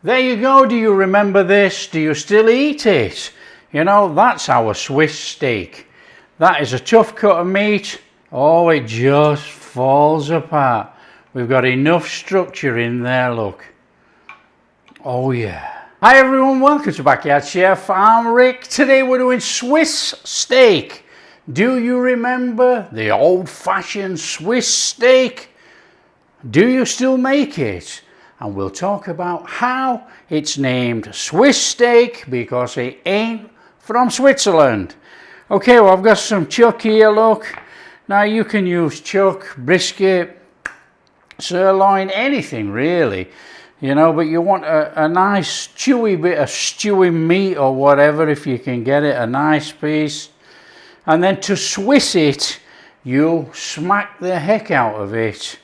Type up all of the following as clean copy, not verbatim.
There you go. Do you remember this? Do you still eat it? You know, that's our Swiss steak. That is a tough cut of meat. Oh, it just falls apart. We've got enough structure in there, look. Oh yeah. Hi everyone, welcome to Backyard Chef. I'm Rick. Today we're doing Swiss steak. Do you remember the old-fashioned Swiss steak? Do you still make it? And we'll talk about how it's named Swiss steak because it ain't from Switzerland. Okay, well I've got some chuck here, look. Now you can use chuck, brisket, sirloin, anything really. You know, but you want a nice chewy bit of stewing meat or whatever, if you can get it, a nice piece. And then to Swiss it, you smack the heck out of it.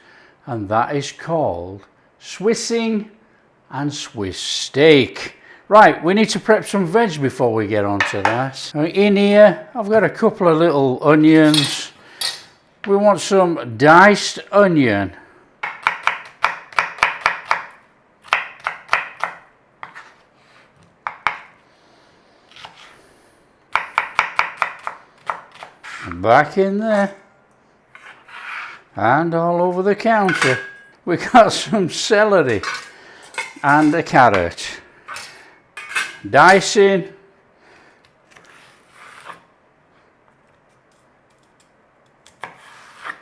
And that is called Swissing and Swiss steak. Right, we need to prep some veg before we get on to that. In here, I've got a couple of little onions. We want some diced onion. Back in there. And all over the counter. We got some celery and a carrot. Dicing.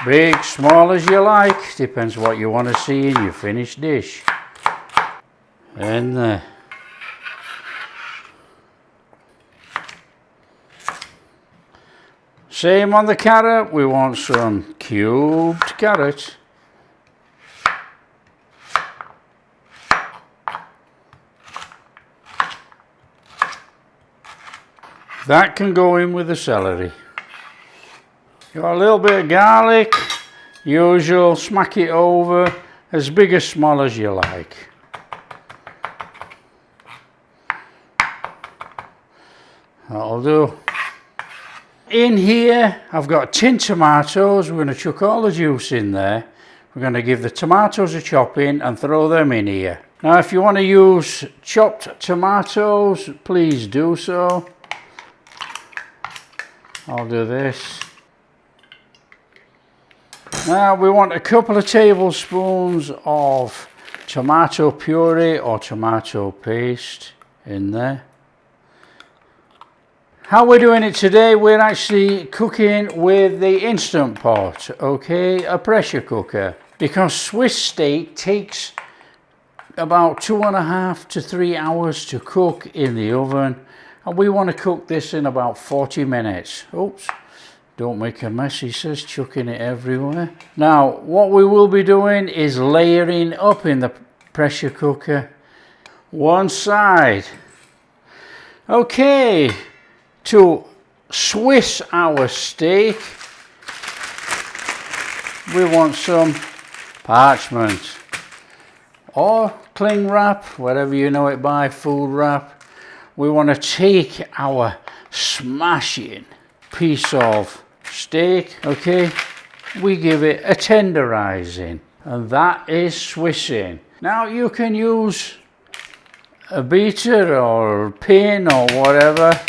Big, small as you like. Depends what you want to see in your finished dish. In there. Same on the carrot. We want some cubed carrot. That can go in with the celery. Got a little bit of garlic, usual, smack it over, as big as small as you like. That'll do. In here, I've got tin tomatoes. We're going to chuck all the juice in there. We're going to give the tomatoes a chop in and throw them in here. Now, if you want to use chopped tomatoes, please do so. I'll do this. Now we want a couple of tablespoons of tomato puree or tomato paste in there. How we're doing it today, we're actually cooking with the Instant Pot, okay, a pressure cooker. Because Swiss steak takes about 2.5 to 3 hours to cook in the oven. And we want to cook this in about 40 minutes. Oops, don't make a mess, he says, chucking it everywhere. Now, what we will be doing is layering up in the pressure cooker. One side. Okay, to Swiss our steak, we want some parchment or cling wrap, whatever you know it by, food wrap. We want to take our smashing piece of steak, okay, we give it a tenderising, and that is Swissing. Now you can use a beater or a pin or whatever,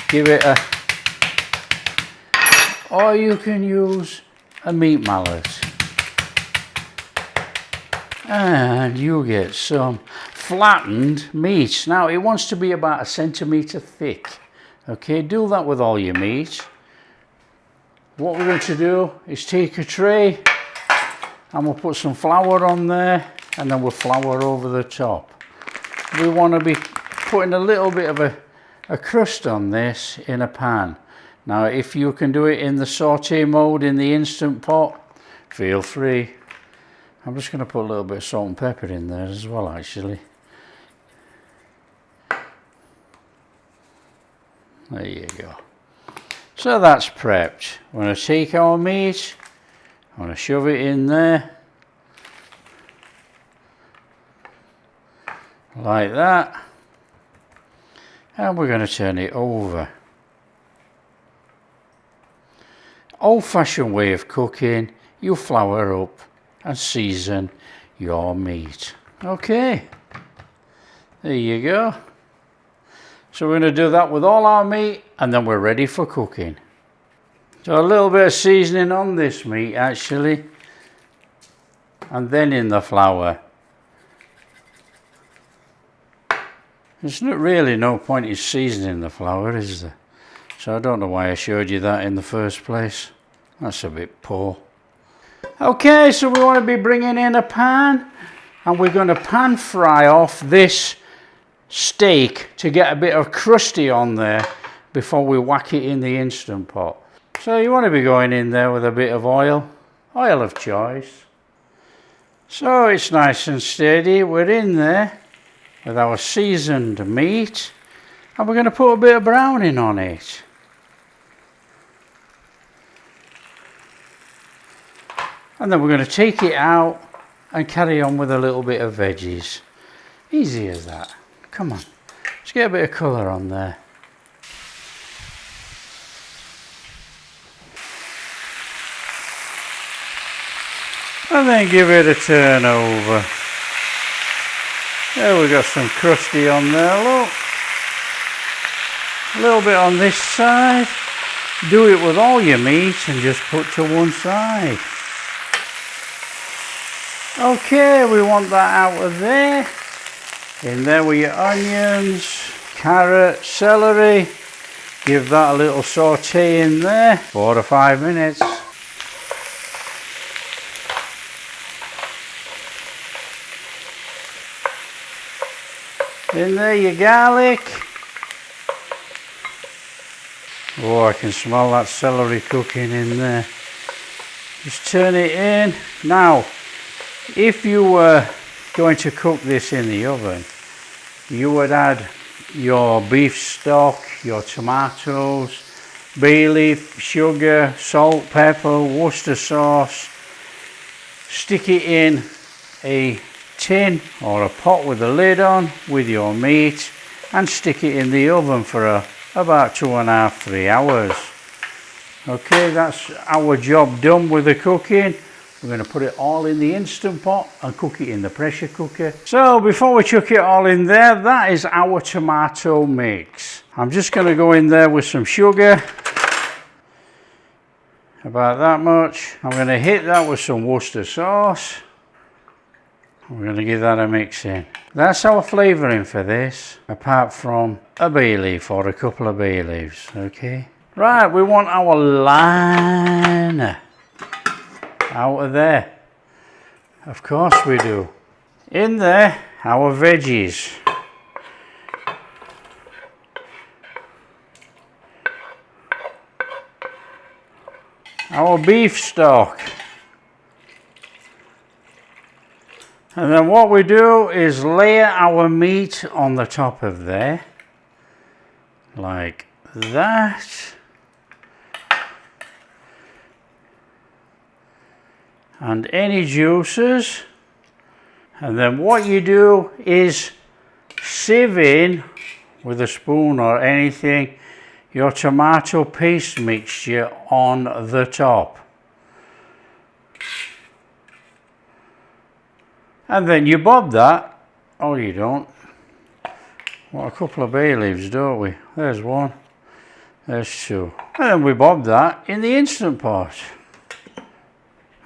give it a, or you can use a meat mallet. And you get some flattened meat. Now it wants to be about 1 centimetre thick. Okay, do that with all your meat. What we're going to do is take a tray and we'll put some flour on there and then we'll flour over the top. We want to be putting a little bit of a crust on this in a pan. Now if you can do it in the saute mode in the Instant Pot, feel free. I'm just going to put a little bit of salt and pepper in there as well, actually. There you go. So that's prepped. We're going to take our meat, I'm going to shove it in there. Like that. And we're going to turn it over. Old-fashioned way of cooking, you flour up and season your meat. Okay, There you go. So we're going to do that with all our meat and then we're ready for cooking. So a little bit of seasoning on this meat actually, and then in the flour. There's not really no point in seasoning the flour, is there? So I don't know why I showed you that in the first place. That's a bit poor. Okay, so we want to be bringing in a pan and we're going to pan fry off this steak to get a bit of crusty on there before we whack it in the Instant Pot. So you want to be going in there with a bit of oil of choice. So it's nice and steady. We're in there with our seasoned meat and we're going to put a bit of browning on it. And then we're going to take it out and carry on with a little bit of veggies. Easy as that. Come on, let's get a bit of colour on there. And then give it a turn over. There we got some crusty on there, look. A little bit on this side. Do it with all your meat and just put to one side. Okay, we want that out of there. In there with your onions, carrot, celery. Give that a little saute in there, 4 to 5 minutes. In there your garlic. Oh, I can smell that celery cooking in there. Just turn it in. Now, if you were going to cook this in the oven, you would add your beef stock, your tomatoes, bay leaf, sugar, salt, pepper, Worcester sauce. Stick it in a tin or a pot with a lid on with your meat and stick it in the oven for about 2.5–3 hours. Okay, that's our job done with the cooking. We're going to put it all in the Instant Pot and cook it in the pressure cooker. So before we chuck it all in there, that is our tomato mix. I'm just going to go in there with some sugar, about that much. I'm going to hit that with some Worcester sauce. We're going to give that a mix in. That's our flavouring for this, apart from a bay leaf or a couple of bay leaves, okay? Right, we want our liner out of there. Of course we do. In there, our veggies. Our beef stock. And then what we do is layer our meat on the top of there, like that. And any juices. And then what you do is sieve in with a spoon or anything your tomato paste mixture on the top. And then you bob that. Oh, you don't. Well, a couple of bay leaves, don't we? There's one. There's two. And then we bob that in the Instant Pot.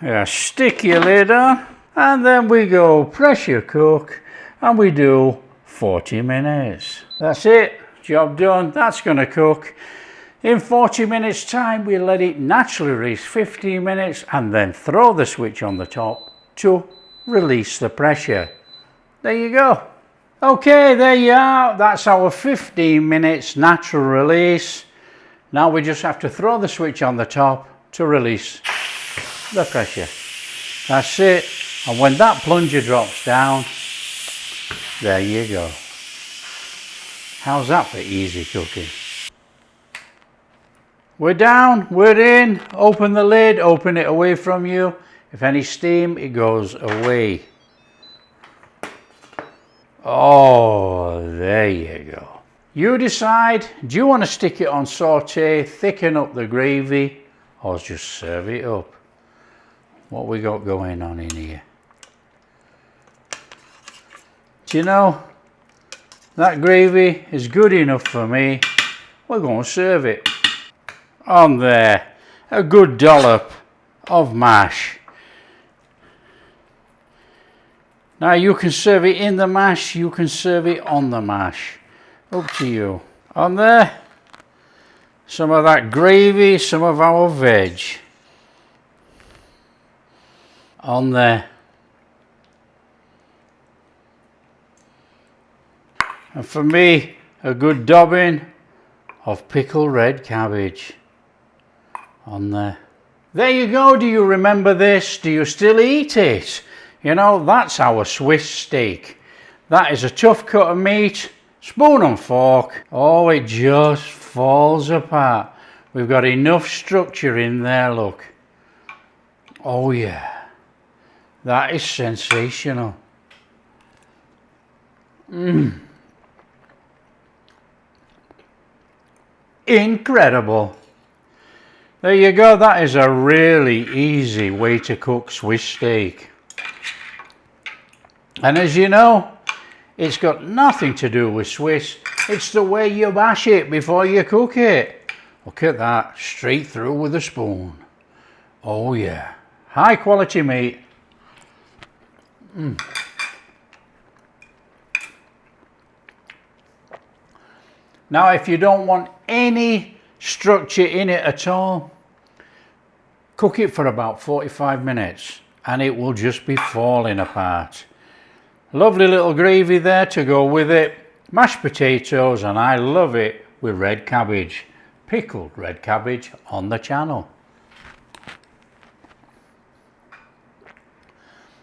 Yeah, stick your lid on. And then we go pressure cook. And we do 40 minutes. That's it. Job done. That's going to cook. In 40 minutes time, we let it naturally reach 15 minutes. And then throw the switch on the top to release the pressure. There you go. Okay, there you are. That's our 15 minutes natural release. Now we just have to throw the switch on the top to release the pressure. That's it. And when that plunger drops down, there you go. How's that for easy cooking? We're down, we're in. Open the lid, open it away from you. If any steam, it goes away. Oh, there you go. You decide, do you want to stick it on saute, thicken up the gravy, or just serve it up? What we got going on in here? Do you know, That gravy is good enough for me. We're going to serve it. On there, a good dollop of mash. Now you can serve it in the mash, you can serve it on the mash. Up to you. On there, some of that gravy, some of our veg. On there. And for me, a good dobbing of pickled red cabbage. On there. There you go. Do you remember this? Do you still eat it? You know, that's our Swiss steak. That is a tough cut of meat. Spoon and fork. Oh, it just falls apart. We've got enough structure in there, look. Oh yeah. That is sensational. Incredible. There you go. That is a really easy way to cook Swiss steak. And as you know, it's got nothing to do with Swiss. It's the way you mash it before you cook it. Look at that, straight through with a spoon. Oh yeah, high quality meat. Now if you don't want any structure in it at all, cook it for about 45 minutes and it will just be falling apart. Lovely little gravy there to go with it, mashed potatoes, and I love it with red cabbage, pickled red cabbage on the channel.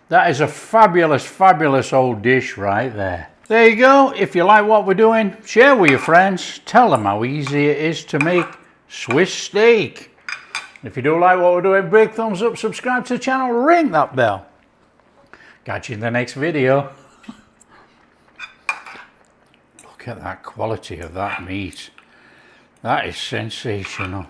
That is a fabulous, fabulous old dish right there. There you go. If you like what we're doing, share with your friends. Tell them how easy it is to make Swiss steak. If you do like what we're doing, big thumbs up, subscribe to the channel, ring that bell. Catch you in the next video. Look at that quality of that meat. That is sensational.